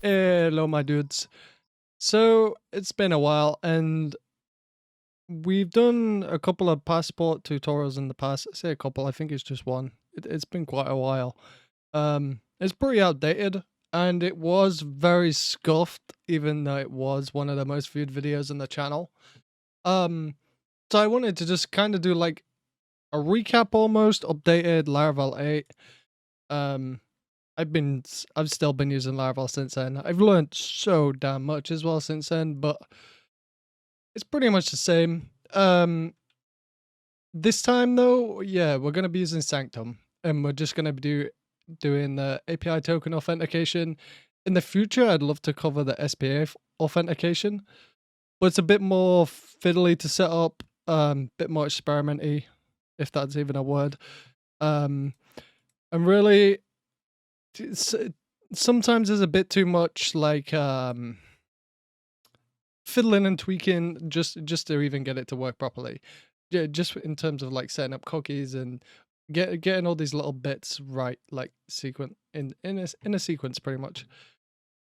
Hello, my dudes. So it's been a while, and we've done a couple of passport tutorials in the past. I say a couple, I think it's just one. It's been quite a while. It's pretty outdated, and it was very scuffed, even though it was one of the most viewed videos on the channel. Um, so I wanted to just kind of do like a recap, almost updated Laravel 8. Um, I've still been using Laravel since then. I've learned so damn much as well since then, but it's pretty much the same. This time though, yeah, we're gonna be using Sanctum, and we're just gonna be doing the API token authentication. In the future, I'd love to cover the SPA authentication, but it's a bit more fiddly to set up, bit more experimenty, if that's even a word. And really, it's, sometimes there's a bit too much like fiddling and tweaking just to even get it to work properly. Yeah, just in terms of like setting up cookies and getting all these little bits right, like in a sequence pretty much.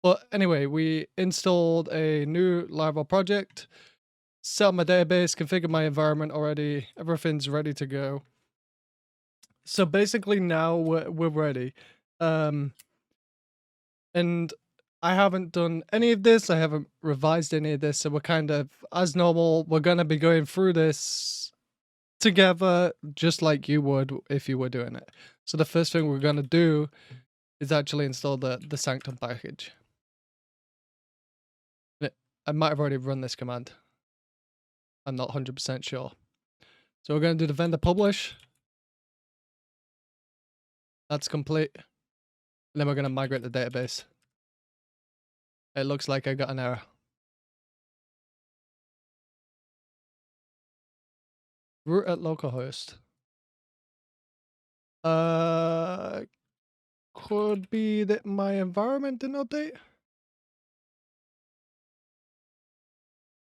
But anyway, we installed a new Laravel project, set up my database, configured my environment already. Everything's ready to go. So basically now we're ready. And I haven't done any of this. I haven't revised any of this. So we're kind of, as normal, we're going to be going through this together, just like you would if you were doing it. So the first thing we're going to do is actually install the Sanctum package. I might have already run this command. I'm not 100% sure. So we're going to do the vendor publish. That's complete. And then we're going to migrate the database. It looks like I got an error. Root at localhost. Could be that my environment didn't update.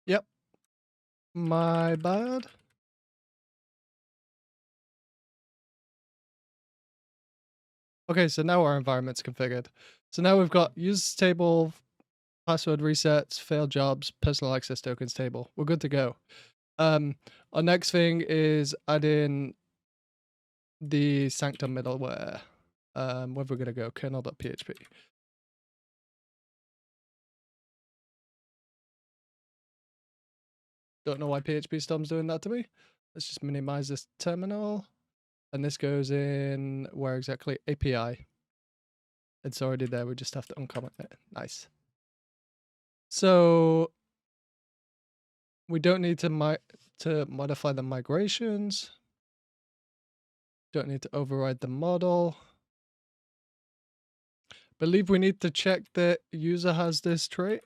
Yep. My bad. Okay, so now our environment's configured. So now we've got users table, password resets, failed jobs, personal access tokens table. We're good to go. Our next thing is add in the Sanctum middleware. Where we're gonna go, kernel.php. Don't know why PHP Storm's doing that to me. Let's just minimize this terminal. And this goes in where exactly? API. It's already there. We just have to uncomment it. Nice. So we don't need to modify the migrations. Don't need to override the model. Believe we need to check that user has this trait.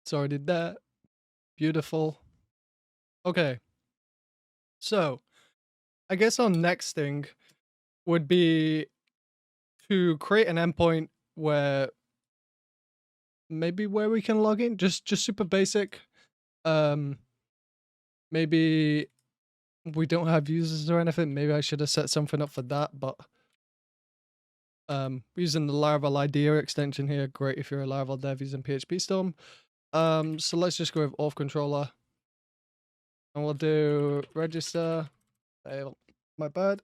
It's already there. Beautiful. Okay. So I guess our next thing would be to create an endpoint where we can log in, just super basic. Maybe we don't have users or anything. Maybe I should have set something up for that, but using the Laravel IDEA extension here, great if you're a Laravel dev using PHP Storm. So let's just go with auth controller, and we'll do register. My bad.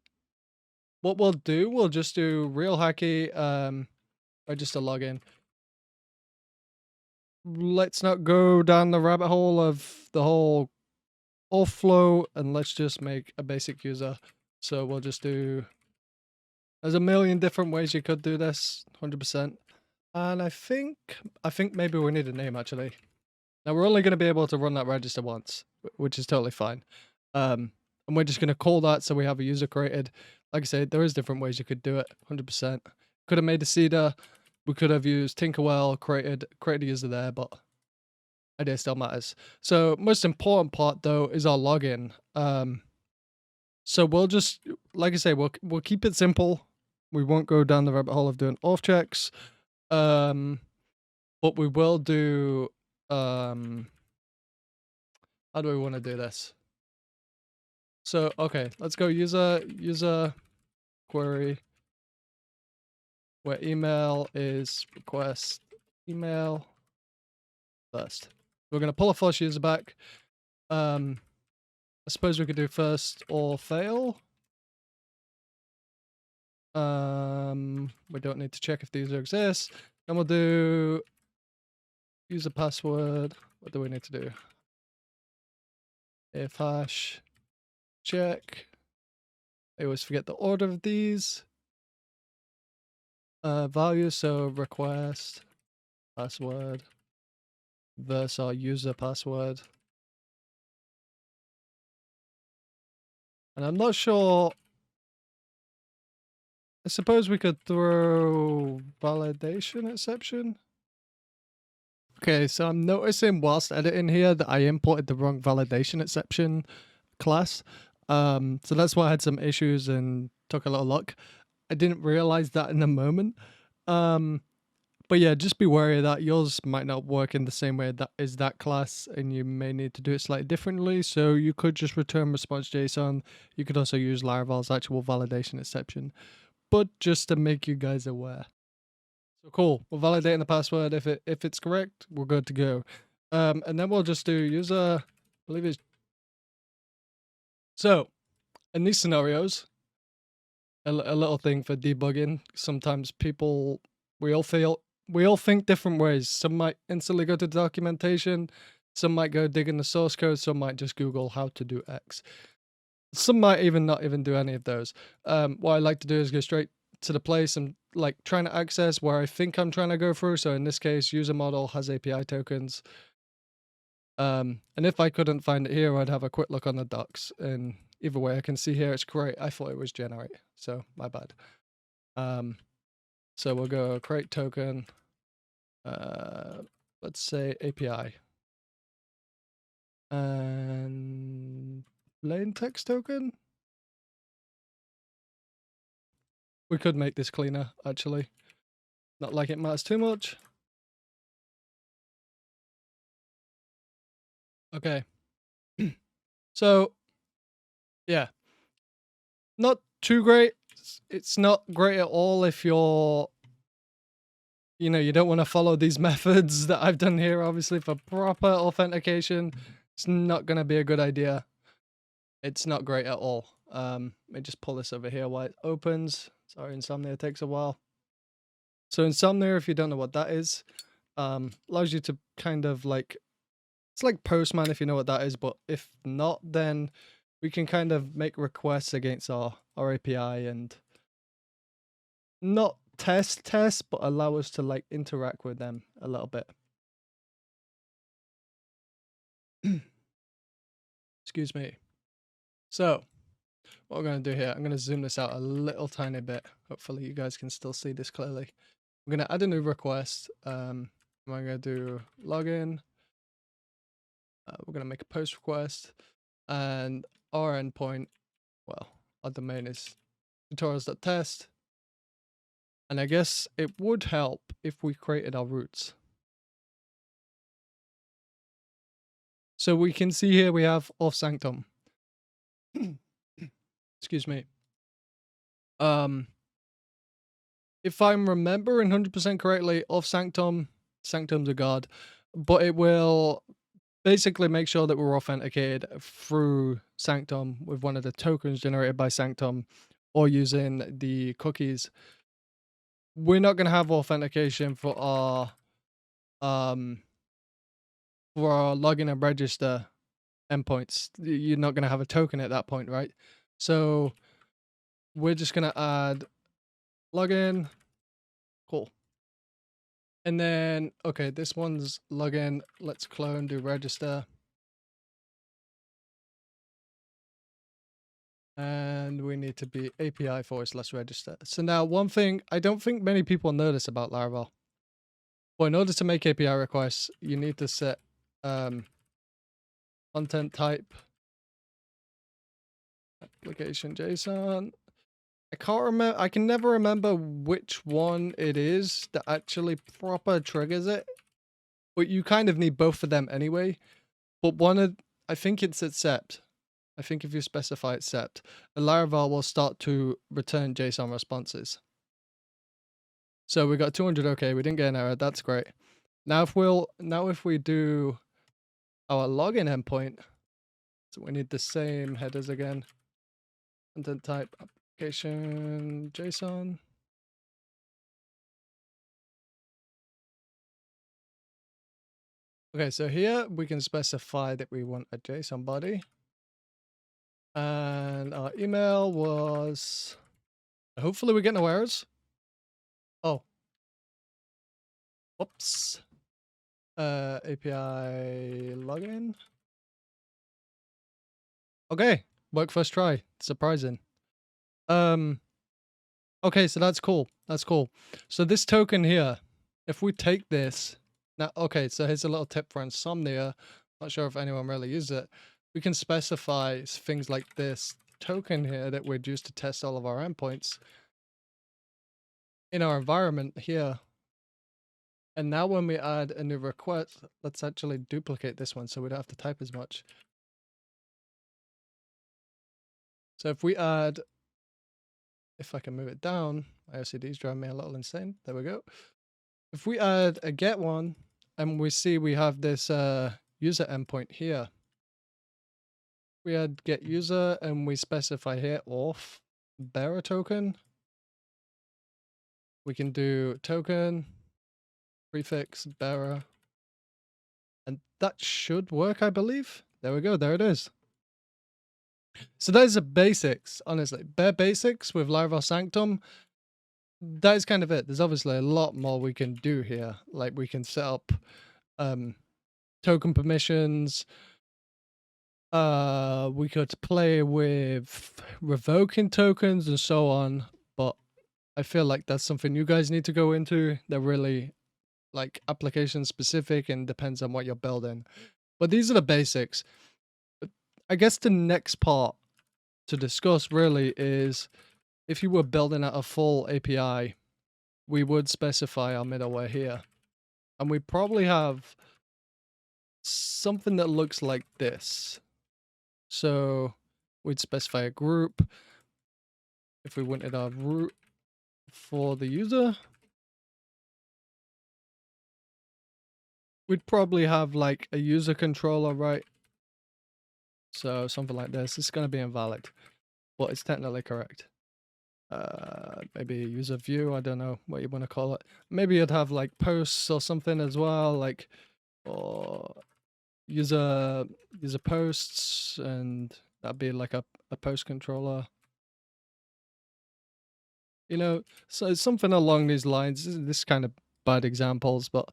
What we'll just do real hacky register login. Let's not go down the rabbit hole of the whole auth flow, and let's just make a basic user. So we'll just do, there's a million different ways you could do this, 100%. And I think maybe we need a name actually. Now we're only going to be able to run that register once, which is totally fine. And we're just going to call that so we have a user created. Like I said, there is different ways you could do it, 100%. Could have made a seeder. We could have used Tinkerwell, created a user there, but idea still matters. So most important part though is our login. So we'll just, like I say, we'll keep it simple. We won't go down the rabbit hole of doing auth checks. But we will do, how do we want to do this? So, okay, let's go user query. where email is request email first. We're going to pull a false user back. I suppose we could do first or fail. We don't need to check if the user exists. And we'll do user password. What do we need to do? If hash check. I always forget the order of these. Values, so request password versus our user password. And I'm not sure. I suppose we could throw validation exception. Okay, so I'm noticing whilst editing here that I imported the wrong validation exception class. So that's why I had some issues and took a little luck. I didn't realize that in the moment. But yeah, just be wary of that. Yours might not work in the same way that is that class, and you may need to do it slightly differently. So you could just return response JSON. You could also use Laravel's actual validation exception, but just to make you guys aware. So cool. We're validating the password. If it's correct, we're good to go. And then we'll just do user. I believe it's. So in these scenarios, a little thing for debugging. Sometimes we all think different ways. Some might instantly go to documentation, some might go dig in the source code, some might just Google how to do X. Some might even not even do any of those. What I like to do is go straight to the place and like trying to access where I think I'm trying to go through. So in this case, user model has API tokens. And if I couldn't find it here, I'd have a quick look on the docs. And either way, I can see here it's create. I thought it was generate, so my bad. So we'll go create token. Let's say API. And plain text token. We could make this cleaner, actually. Not like it matters too much. Okay. So, yeah. Not too great. It's not great at all if you're, you don't want to follow these methods that I've done here, obviously, for proper authentication. It's not going to be a good idea. It's not great at all. Let me just pull this over here while it opens. Sorry, Insomnia takes a while. So Insomnia, if you don't know what that is, allows you to kind of like, it's like Postman if you know what that is, but if not, then we can kind of make requests against our API and not test, but allow us to like interact with them a little bit. Excuse me. So what we're going to do here, I'm going to zoom this out a little tiny bit. Hopefully you guys can still see this clearly. I'm going to add a new request. I'm going to do login. We're going to make a post request, and our endpoint, well, our domain is tutorials.test. And I guess it would help if we created our routes. So we can see here we have auth Sanctum. Excuse me. If I'm remembering 100% correctly, auth Sanctum's a guard, but it will basically make sure that we're authenticated through Sanctum with one of the tokens generated by Sanctum or using the cookies. We're not going to have authentication for our login and register endpoints. You're not going to have a token at that point, right? So we're just going to add login. Cool. And then, okay, this one's login. Let's clone, do register. And we need to be API/register. So now one thing, I don't think many people know this about Laravel. Well, in order to make API requests, you need to set content type application JSON. I can't remember. I can never remember which one it is that actually proper triggers it. But you kind of need both of them anyway. But I think it's accept. I think if you specify accept, the Laravel will start to return JSON responses. So we got 200. Okay, we didn't get an error. That's great. Now if we do our login endpoint, so we need the same headers again. Content type application JSON. Okay, so here we can specify that we want a JSON body. And our email was, hopefully we get no errors. Oh. Whoops. API login. Okay, work first try. Surprising. Okay, so that's cool. That's cool. So this token here, if we take this now, okay, so here's a little tip for Insomnia. Not sure if anyone really uses it. We can specify things like this token here that we'd use to test all of our endpoints in our environment here. And now when we add a new request, let's actually duplicate this one so we don't have to type as much. So if we add, if I can move it down, my OCD's driving me a little insane. There we go. If we add a get one, and we see we have this user endpoint here. We add get user and we specify here auth bearer token. We can do token prefix bearer, and that should work, I believe. There we go. There it is. So those are basics, honestly. Bare basics with Laravel Sanctum. That is kind of it. There's obviously a lot more we can do here. Like we can set up token permissions. We could play with revoking tokens and so on, but I feel like that's something you guys need to go into. They're really like application specific and depends on what you're building. But these are the basics. I guess the next part to discuss really is if you were building out a full API, we would specify our middleware here. And we probably have something that looks like this. So we'd specify a group if we wanted our root for the user. We'd probably have like a user controller, right? So something like this. It's going to be invalid, but it's technically correct. Maybe user view, I don't know what you want to call it. Maybe you'd have like posts or something as well, like or user posts, and that'd be like a post controller. You know, so something along these lines. This kind of bad examples, but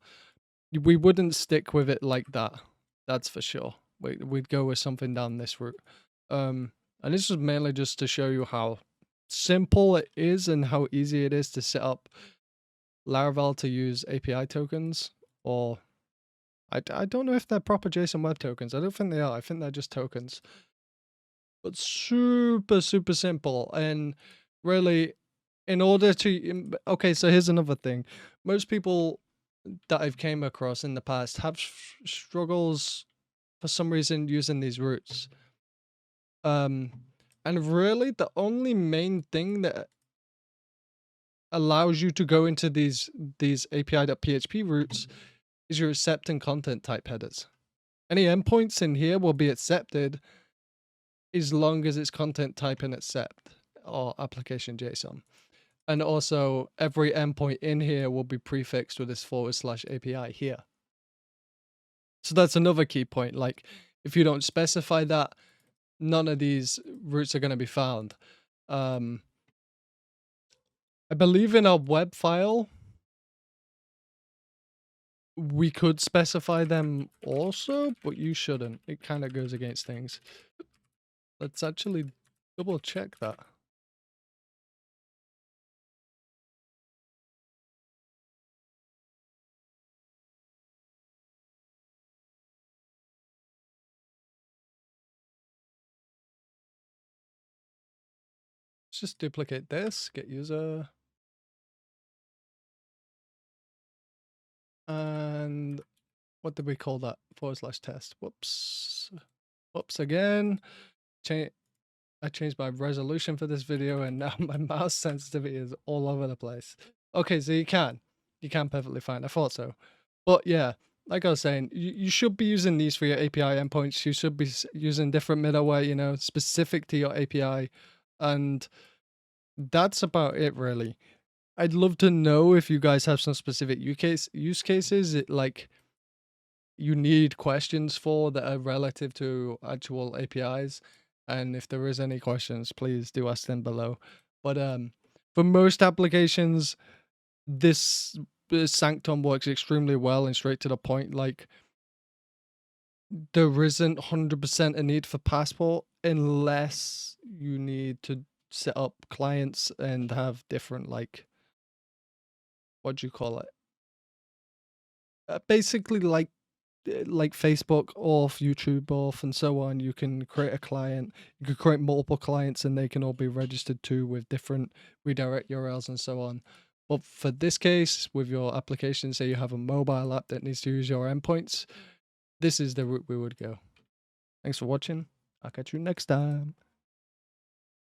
we wouldn't stick with it like that. That's for sure. We'd go with something down this route. And this is mainly just to show you how simple it is and how easy it is to set up Laravel to use API tokens, or I don't know if they're proper JSON web tokens. I don't think they are. I think they're just tokens. But super, super simple. And really, in order to... Okay, so here's another thing. Most people that I've came across in the past have struggles for some reason using these routes. And really the only main thing that allows you to go into these API.php routes is your accept and content type headers. Any endpoints in here will be accepted as long as it's content type and accept or application JSON. And also every endpoint in here will be prefixed with this /API here. So that's another key point. Like if you don't specify that, none of these routes are going to be found. I believe in our web file, we could specify them also, but you shouldn't. It kind of goes against things. Let's actually double check that. Let's just duplicate this, get user. And what did we call that? /test. Whoops. Whoops again. I changed my resolution for this video and now my mouse sensitivity is all over the place. Okay, so you can perfectly fine. I thought so, but yeah, like I was saying, you should be using these for your API endpoints. You should be using different middleware, you know, specific to your API, and that's about it really. I'd love to know if you guys have some specific use cases, like you need questions for that are relative to actual APIs. And if there is any questions, please do ask them below. But for most applications, this Sanctum works extremely well and straight to the point. Like there isn't 100% a need for Passport unless you need to set up clients and have different, like, what do you call it? Basically like Facebook, auth, YouTube, auth, and so on. You can create a client. You could create multiple clients, and they can all be registered too with different redirect URLs and so on. But for this case, with your application, say you have a mobile app that needs to use your endpoints, this is the route we would go. Thanks for watching. I'll catch you next time.